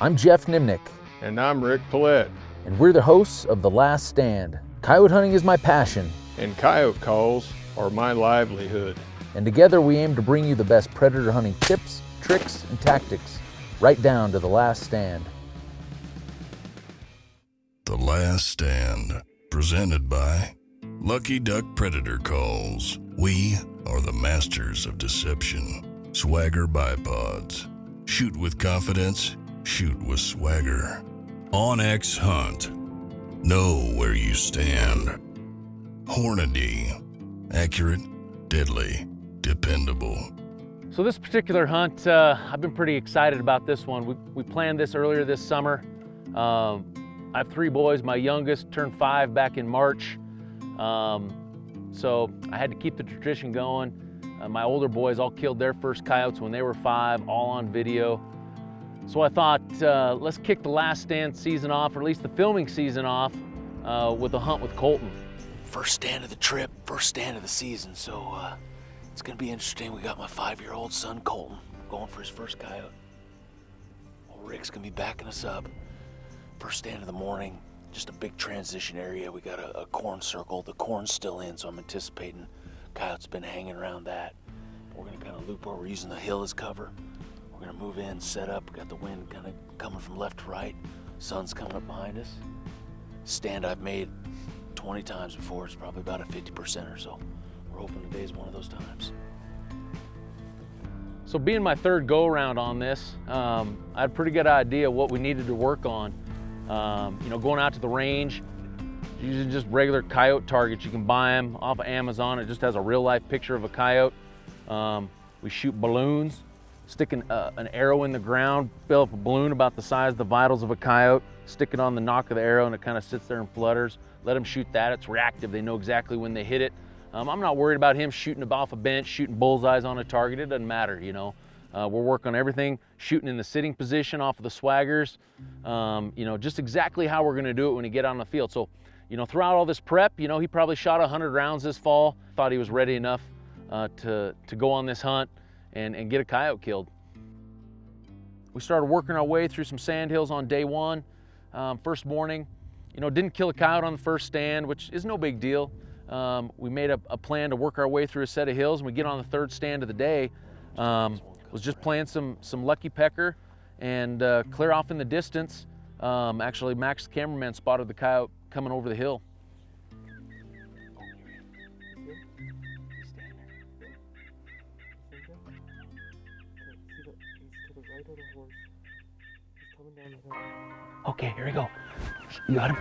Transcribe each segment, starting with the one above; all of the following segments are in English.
I'm Geoff Nemnich. And I'm Rick Paillet. And we're the hosts of The Last Stand. Coyote hunting is my passion. And coyote calls are my livelihood. And together we aim to bring you the best predator hunting tips, tricks, and tactics, right down to the last stand. The Last Stand, presented by Lucky Duck Predator Calls. We are the masters of deception. Swagger Bipods. Shoot with confidence, shoot with swagger. OnX Hunt. Know where you stand. Hornady. Accurate, deadly, dependable. So this particular hunt, I've been pretty excited about this one. We planned this earlier this summer. I have 3 boys. My youngest turned 5 back in March. So I had to keep the tradition going. My older boys all killed their first coyotes when they were 5, all on video. So I thought, let's kick the Last Stand season off, or at least the filming season off, with a hunt with Colton. First stand of the trip, first stand of the season, so it's gonna be interesting. We got my 5-year-old son, Colton, going for his first coyote. Old Rick's gonna be backing us up. First stand of the morning, just a big transition area. We got a corn circle. The corn's still in, so I'm anticipating coyotes been hanging around that. We're gonna kind of loop where we're using the hill as cover. We're gonna move in, set up. We got the wind kind of coming from left to right. Sun's coming up behind us. Stand I've made 20 times before. It's probably about a 50% or so. We're hoping today's one of those times. So being my 3rd go-around on this, I had a pretty good idea what we needed to work on. Going out to the range, using just regular coyote targets. You can buy them off of Amazon. It just has a real-life picture of a coyote. We shoot balloons, stick an arrow in the ground, build up a balloon about the size of the vitals of a coyote, stick it on the nock of the arrow, and it kind of sits there and flutters. Let them shoot that. It's reactive. They know exactly when they hit it. I'm not worried about him shooting off a bench, shooting bullseyes on a target. It doesn't matter, We're working on everything, shooting in the sitting position off of the swaggers, just exactly how we're going to do it when we get on the field. So, throughout all this prep, he probably shot 100 rounds this fall. Thought he was ready enough to go on this hunt and get a coyote killed. We started working our way through some sand hills on day 1. First morning, didn't kill a coyote on the first stand, which is no big deal. We made a plan to work our way through a set of hills, and we get on the 3rd stand of the day. Was just playing some lucky pecker and clear off in the distance. Actually, Max, the cameraman, spotted the coyote coming over the hill. Okay, here we go. You got him?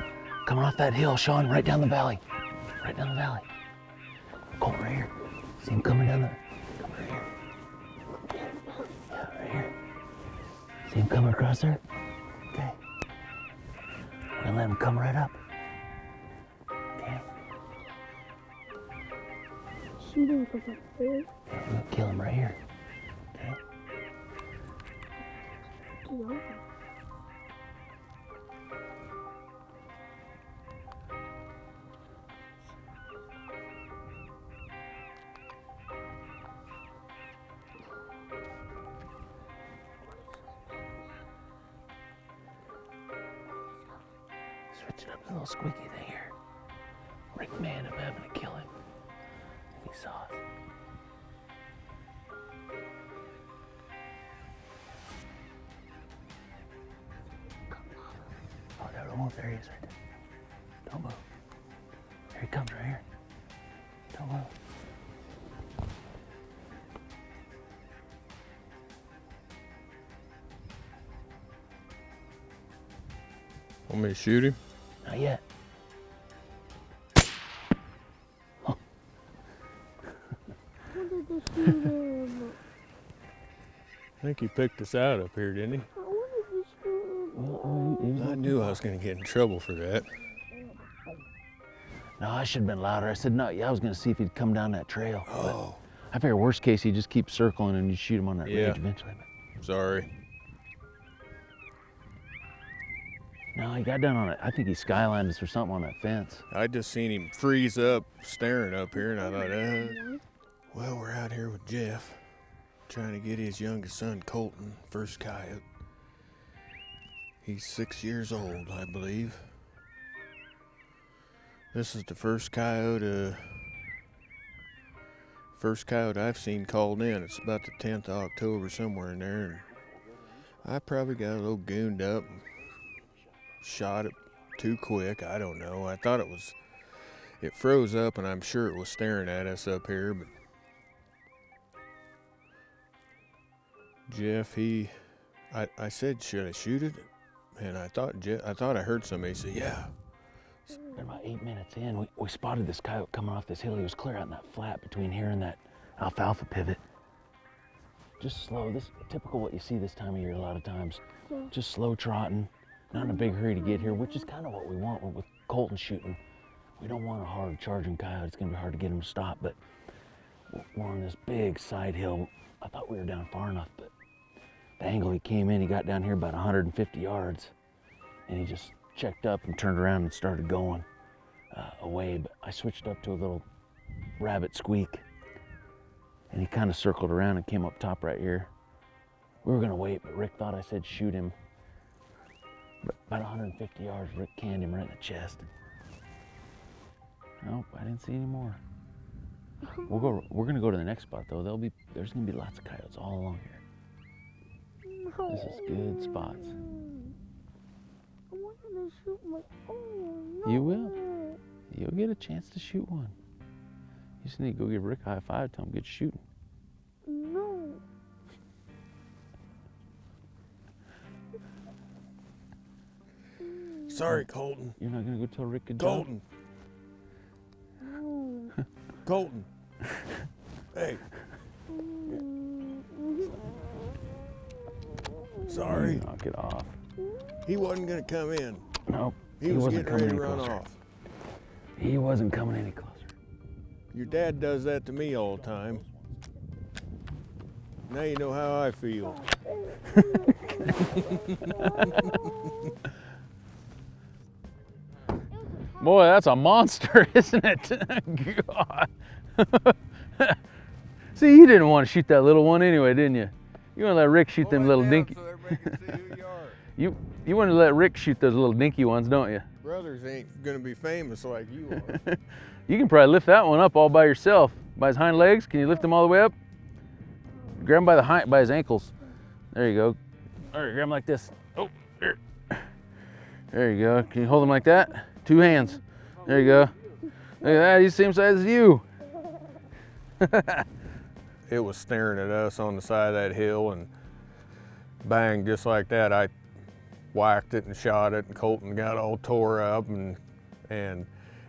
Coming off that hill, Sean, right down the valley. Right down the valley. Colton, right here. See him coming down come right here. Yeah, right here. See him coming across there? Okay. We're gonna let him come right up. Okay. Shooting from up there. Okay, we're gonna kill him right here. Okay. Yeah. Switching up the little squeaky thing here. Rick, man, I'm having to kill him. He saw us. Oh, no, don't move. There he is right there. Don't move. Here he comes right here. Don't move. Want me to shoot him? Not yet. Oh. How did they shoot him? I think he picked us out up here, didn't he? How did they shoot him? I knew I was going to get in trouble for that. No, I should have been louder. I said no. Yeah, I was going to see if he'd come down that trail. Oh. I figure worst case, he just keeps circling and you shoot him on that ridge eventually. Sorry. No, he got down on it. I think he skylined us or something on that fence. I just seen him freeze up, staring up here, and I thought, well, we're out here with Geoff, trying to get his youngest son, Colton, first coyote. He's 6 years old, I believe. This is the first coyote I've seen called in. It's about the 10th of October, somewhere in there. And I probably got a little gooned up and shot it too quick. I don't know. I thought it froze up, and I'm sure it was staring at us up here. But Geoff, I said, should I shoot it? And I thought I heard somebody say, yeah. About 8 minutes in, we spotted this coyote coming off this hill. He was clear out in that flat between here and that alfalfa pivot. Just slow, this typical what you see this time of year a lot of times. Just slow trotting, not in a big hurry to get here, which is kind of what we want with Colton shooting. We don't want a hard charging coyote. It's gonna be hard to get him to stop, but we're on this big side hill. I thought we were down far enough, but the angle he came in, he got down here about 150 yards, and he just checked up and turned around and started going away. But I switched up to a little rabbit squeak, and he kind of circled around and came up top right here. We were gonna wait, but Rick thought I said shoot him. But about 150 yards, Rick canned him right in the chest. Nope, I didn't see any more. We're gonna go to the next spot though. There's gonna be lots of coyotes all along here. This is good spots. I wanted to shoot my own. No. You will. You'll get a chance to shoot one. You just need to go give Rick a high five, tell him get shooting. No. Sorry, Colton. You're not gonna go tell Rick good job? Colton. Colton. Hey. Sorry. Knock it off. He wasn't gonna come in. Nope. He was wasn't getting ready to coming any run closer. off. He wasn't coming any closer. Your dad does that to me all the time. Now you know how I feel. Boy, that's a monster, isn't it? God. See, you didn't want to shoot that little one anyway, didn't you? You want to let Rick shoot them little dinky. So everybody can see who you are. You want to let Rick shoot those little dinky ones, don't you? Brothers ain't gonna be famous like you are. You can probably lift that one up all by yourself. By his hind legs, can you lift him all the way up? Grab him by his ankles. There you go. All right, grab him like this. Oh, there. There you go. Can you hold him like that? 2 hands. There you go. Look at that, he's the same size as you. It was staring at us on the side of that hill, and bang, just like that, I whacked it and shot it, and Colton got all tore up, and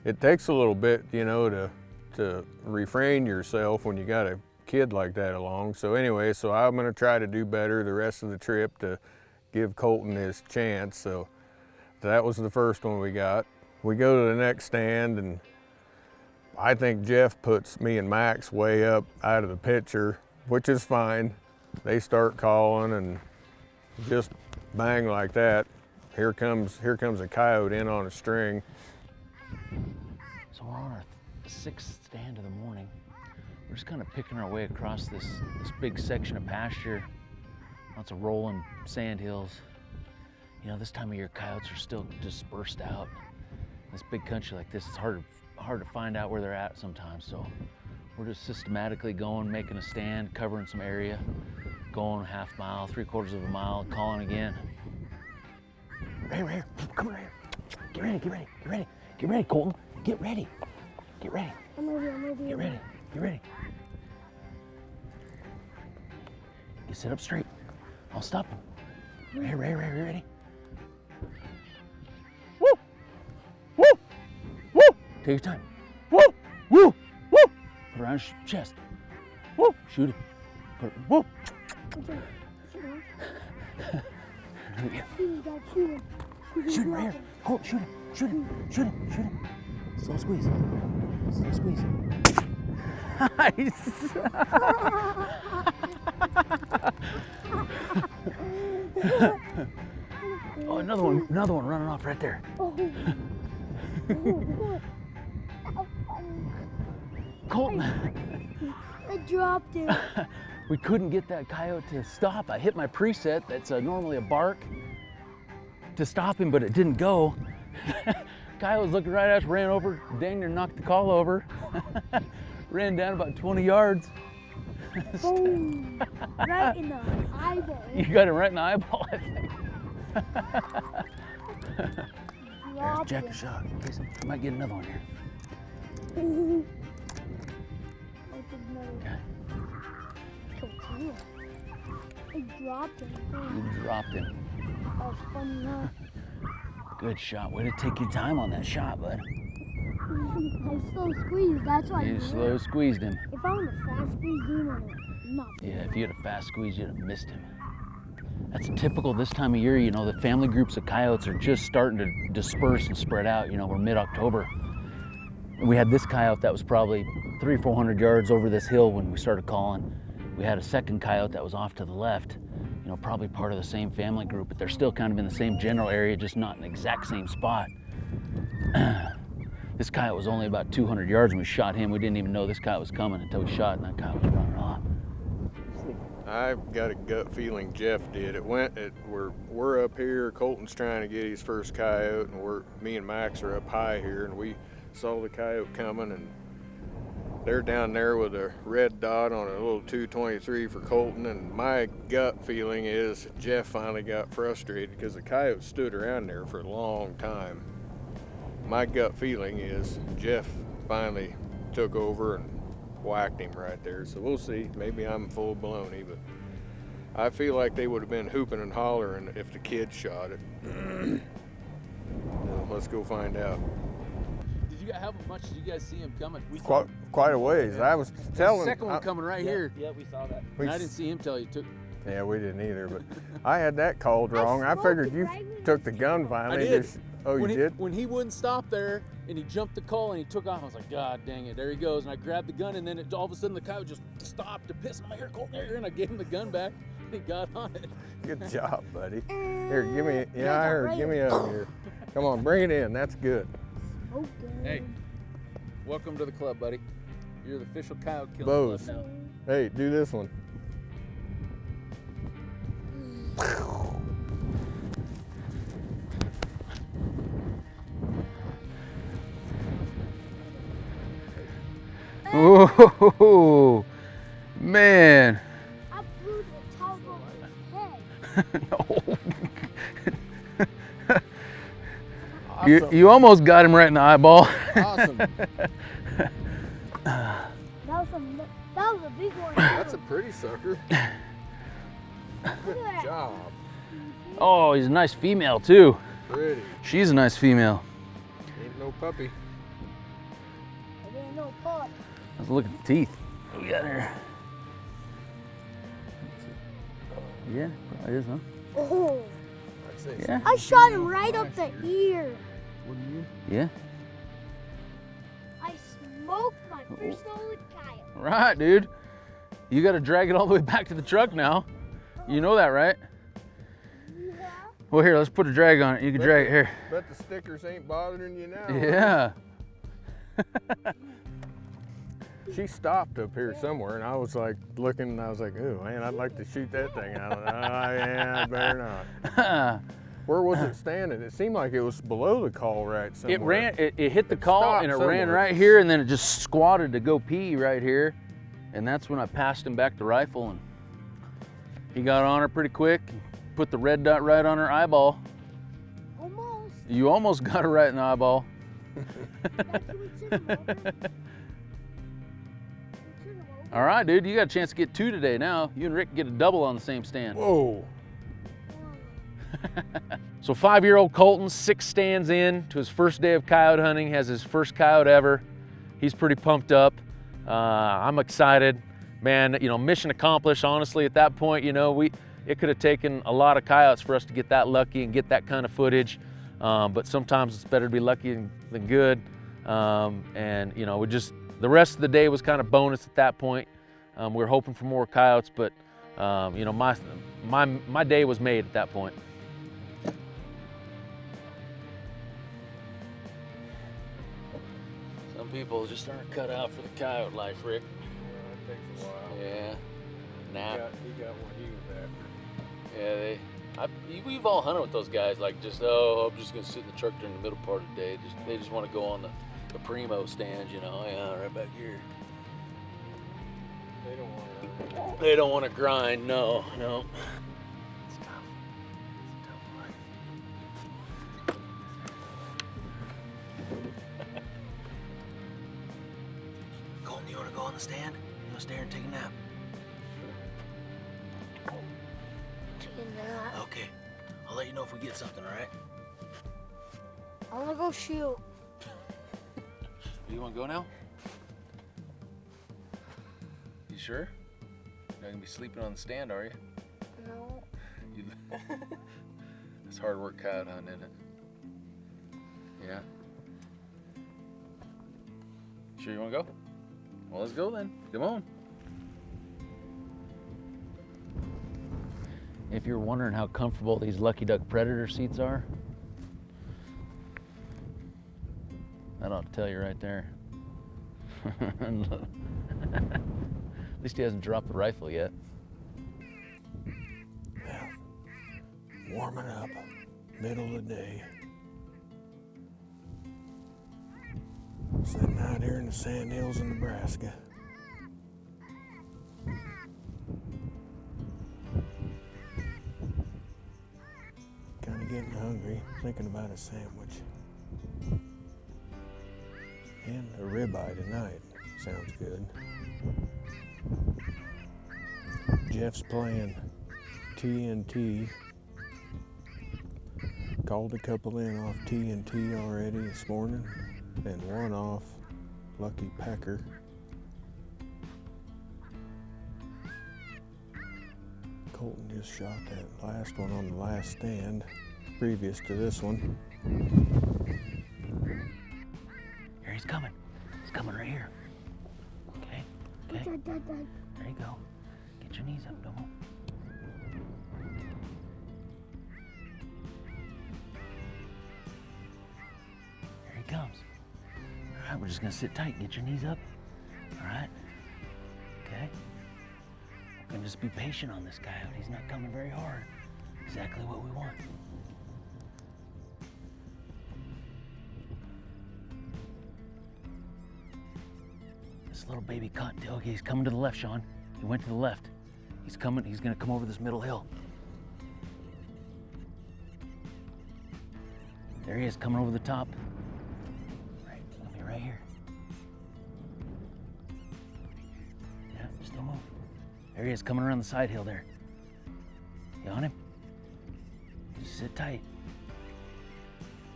it takes a little bit, you know, to refrain yourself when you got a kid like that along. So anyway, so I'm gonna try to do better the rest of the trip to give Colton his chance. So that was the first one we got. We go to the next stand, and I think Geoff puts me and Max way up out of the picture, which is fine. They start calling, and just bang like that, here comes a coyote in on a string. So we're on our 6th stand of the morning. We're just kind of picking our way across this big section of pasture. Lots of rolling sand hills. You know, this time of year, coyotes are still dispersed out. This big country like this, it's hard to find out where they're at sometimes. So we're just systematically going, making a stand, covering some area, going a half mile, 3/4 of a mile, calling again. Right here, come right here. Get ready, get ready, get ready, get ready, Colton. Get ready, get ready. I'm ready. Get ready, get ready. You sit up straight. I'll stop him. Right here, ready? Woo! Woo! Woo! Take your time. Woo! Woo! Woo! Put it around his chest. Woo! Shoot it. Put it, woo! Shoot him right here. Colt, shoot him. Slow squeeze. Nice. Oh, another one running off right there. Colton. I dropped it. We couldn't get that coyote to stop. I hit my preset. That's normally a bark. to stop him, but it didn't go. Guy was looking right at us, ran over, dang near knocked the call over. Ran down about 20 yards. Boom! Right in the eyeball. You got him right in the eyeball, I think. There's Jack a shot. In case I might get another one here. Okay. I dropped him. You dropped him. That was fun enough. Good shot. Way to take your time on that shot, bud. I slow squeezed, that's why. You slow squeezed him. If I would have fast squeezed him, not. Yeah, if you had a fast squeeze, you'd have missed him. That's typical this time of year. You know, the family groups of coyotes are just starting to disperse and spread out. You know, we're mid-October. We had this coyote that was probably 300 or 400 yards over this hill when we started calling. We had a second coyote that was off to the left, you know, probably part of the same family group, but they're still kind of in the same general area, just not in the exact same spot. This coyote was only about 200 yards when we shot him. We didn't even know this coyote was coming until we shot, and that coyote was running off. I've got a gut feeling Geoff did. We're up here. Colton's trying to get his first coyote, and me and Max are up high here, and we saw the coyote coming, and they're down there with a red dot on a little 223 for Colton. And my gut feeling is Geoff finally got frustrated because the coyote stood around there for a long time. My gut feeling is Geoff finally took over and whacked him right there. So we'll see. Maybe I'm full of baloney, but I feel like they would have been hooping and hollering if the kid shot it. Well, let's go find out. How much did you guys see him coming? Quite a ways. I was telling. The second one coming right here. Yeah, we saw that. And I didn't see him till you took. Yeah, we didn't either, but I had that called wrong. I figured you took the gun finally. I did. You did? When he wouldn't stop there and he jumped the call and he took off, I was like, God dang it, there he goes. And I grabbed the gun, and then all of a sudden the coyote just stopped to piss. I'm like, here, Colton, here. And I gave him the gun back and he got on it. Good job, buddy. Here, give me, give me up here. Come on, bring it in. That's good. Okay. Hey, welcome to the club, buddy. You're the official coyote killing Bose. club now. Hey, do this one. Oh, man. I blew the top of his head. No. Awesome. You almost got him right in the eyeball. Awesome. That was a big one. That's a pretty sucker. Look at Good that. job. Oh, he's a nice female too. Pretty. She's a nice female. Ain't no puppy. There ain't no pot. Let's look at the teeth. What we got here? Yeah, probably is, huh? Oh, I'd say Yeah. I shot him right up the ear. Yeah. I smoked my first solid coyote. Right, dude. You got to drag it all the way back to the truck now. You know that, right? Yeah. Well, here, let's put a drag on it. You can drag it here. Bet the stickers ain't bothering you now. Yeah. She stopped up here somewhere, and I was like looking, and I was like, "Ooh, man, I'd like to shoot that thing." Yeah, I better not. Where was it standing? It seemed like it was below the call right somewhere. It hit the call stopped and it ran somewhere. right here, and then it just squatted to go pee right here. And that's when I passed him back the rifle, and he got on her pretty quick, put the red dot right on her eyeball. Almost. You almost got her right in the eyeball. All right, dude, you got a chance to get two today now. You and Rick get a double on the same stand. Whoa. So 5-year-old Colton, 6 stands in to his first day of coyote hunting, has his first coyote ever. He's pretty pumped up. I'm excited. Man, you know, mission accomplished, honestly, at that point. You know, it could have taken a lot of coyotes for us to get that lucky and get that kind of footage. But sometimes it's better to be lucky than good. And, you know, the rest of the day was kind of bonus at that point. We were hoping for more coyotes, but, you know, my day was made at that point. Some people just aren't cut out for the coyote life, Rick. That takes a while. Yeah. Nap. He got what he was after. Yeah, We've all hunted with those guys, like just, oh, I'm just gonna sit in the truck during the middle part of the day. They just want to go on the primo stands, you know. Yeah, right back here. They don't want to grind. No. It's tough. It's a tough life. Colton, you want to go on the stand? You want to stay here and take a nap? Okay. I'll let you know if we get something, all right? I wanna go shoot. You want to go now? You sure? You're not gonna be sleeping on the stand, are you? No. It's hard work coyote hunting, isn't it? Yeah. Sure you want to go? Well, let's go then. Come on. If you're wondering how comfortable these Lucky Duck Predator seats are, that ought to tell you right there. At least he hasn't dropped the rifle yet. Yeah. Warming up, middle of the day. Sitting out here in the sand hills of Nebraska. Kind of getting hungry, thinking about a sandwich. And a ribeye tonight. Sounds good. Geoff's playing TNT. Called a couple in off TNT already this morning, and one off Lucky Pecker. Colton just shot that last one on the last stand, previous to this one. Here he's coming. He's coming right here. Okay. Dad. There you go. Get your knees up, don't move. Here he comes. All right, we're just gonna sit tight. Get your knees up. All right. Okay. We're gonna just be patient on this coyote. He's not coming very hard. Exactly what we want. This little baby cottontail. Okay, he's coming to the left, Sean. He went to the left. He's coming. He's gonna come over this middle hill. There he is, coming over the top. Right, he's gonna be right here. Yeah, just don't move. There he is, coming around the side hill there. You on him? Just sit tight.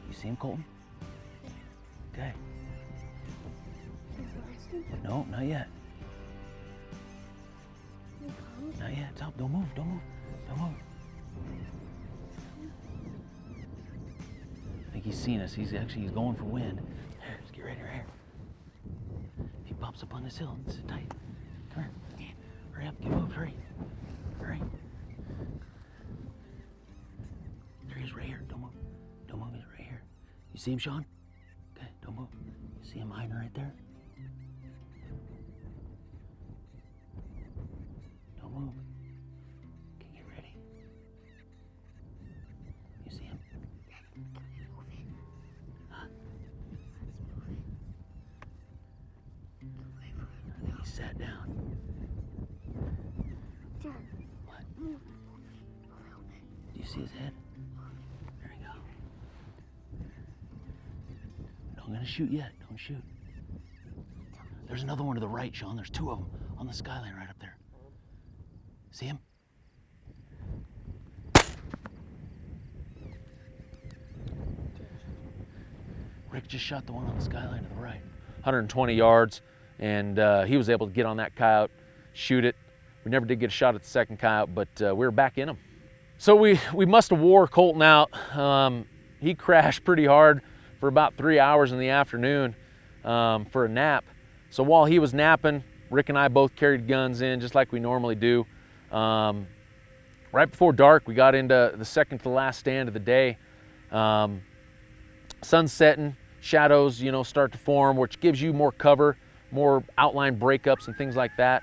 You see him, Colton? Okay. No, not yet. Not yet. Stop. Don't move. Don't move. Don't move. I think he's seen us. He's going for wind. Here, let's get ready right here. If he pops up on this hill, sit tight. Come here. Hurry up. Get moved. Hurry. Hurry. There he is right here. Don't move. Don't move. He's right here. You see him, Sean? Okay. Don't move. You see him hiding right there? Move. Okay, get ready. You see him? Huh? I think he sat down. Dad. What? Move. Do you see his head? There you go. Don't gonna shoot yet. Don't shoot. There's another one to the right, Sean. There's two of them on the skyline right up there. See him? Rick just shot the one on the skyline to the right. 120 yards, and he was able to get on that coyote, shoot it. We never did get a shot at the second coyote, but we were back in him. So we must have wore Colton out. He crashed pretty hard for about 3 hours in the afternoon for a nap. So while he was napping, Rick and I both carried guns in just like we normally do. Right before dark, we got into the second to the last stand of the day. Sun's setting, shadows, start to form, which gives you more cover, more outline breakups and things like that. .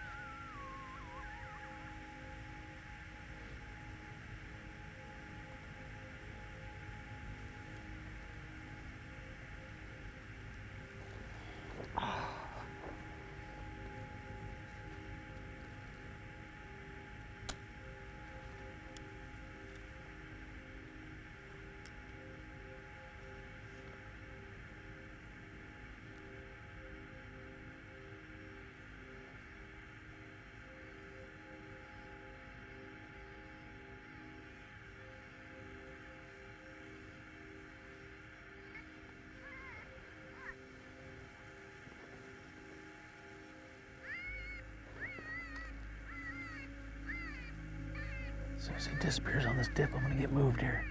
As soon as he disappears on this dip, I'm gonna get moved here.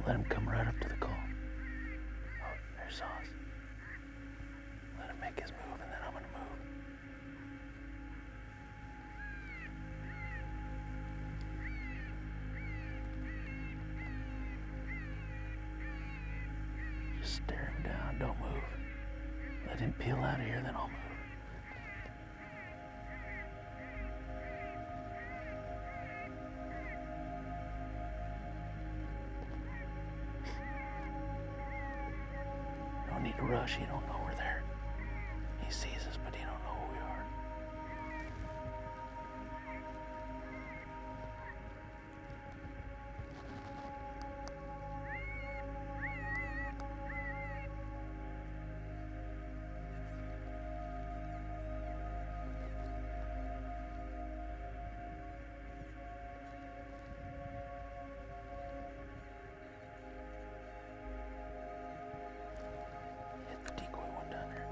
Let him come right up to the call. Oh, there's Sauce. Let him make his move, and then I'm gonna move. Just stare him down, don't move. Let him peel out of here, then I'll move. Don't need to rush, he don't know we're there. He sees us, but he don't know who we are. Hit the decoy one down there.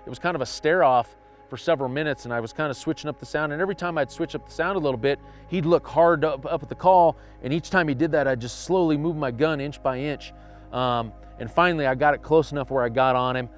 It was kind of a stare off for several minutes, and I was kind of switching up the sound, and every time I'd switch up the sound a little bit, he'd look hard up at the call, and each time he did that, I'd just slowly move my gun inch by inch. And finally I got it close enough where I got on him.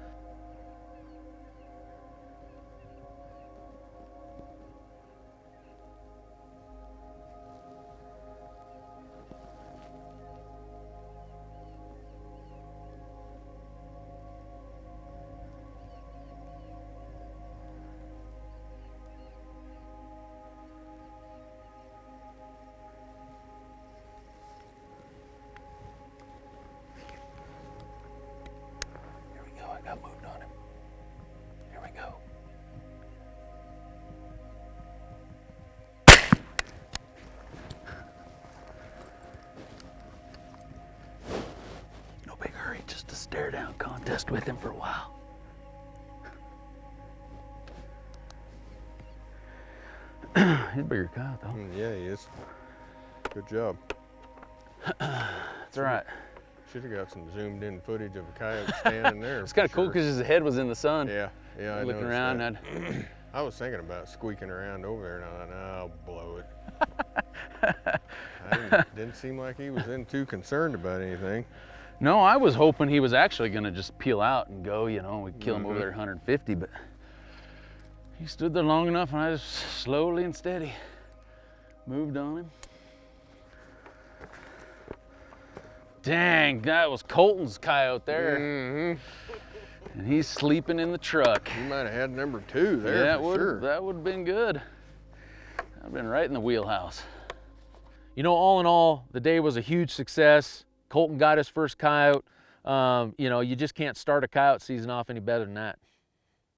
Here we go, I got moved on him. Here we go. No big hurry, just a stare down contest with him for a while. He's a bigger coyote though. Yeah, he is. Good job. That's all right. Should have got some zoomed in footage of a coyote standing there. It's kind of cool because his head was in the sun. Yeah, I Looking noticed around, that. and I was thinking about squeaking around over there, and I thought, nah, I'll blow it. Didn't seem like he was too concerned about anything. no, I was hoping he was actually gonna just peel out and go, you know, we'd kill him over there at 150, but he stood there long enough, and I just slowly and steady moved on him. Dang, that was Colton's coyote there. And he's sleeping in the truck. You might have had number 2 there, Yeah, for sure. that would have been good. I've been right in the wheelhouse. You know, all in all, the day was a huge success. Colton got his first coyote. You know, you just can't start a coyote season off any better than that.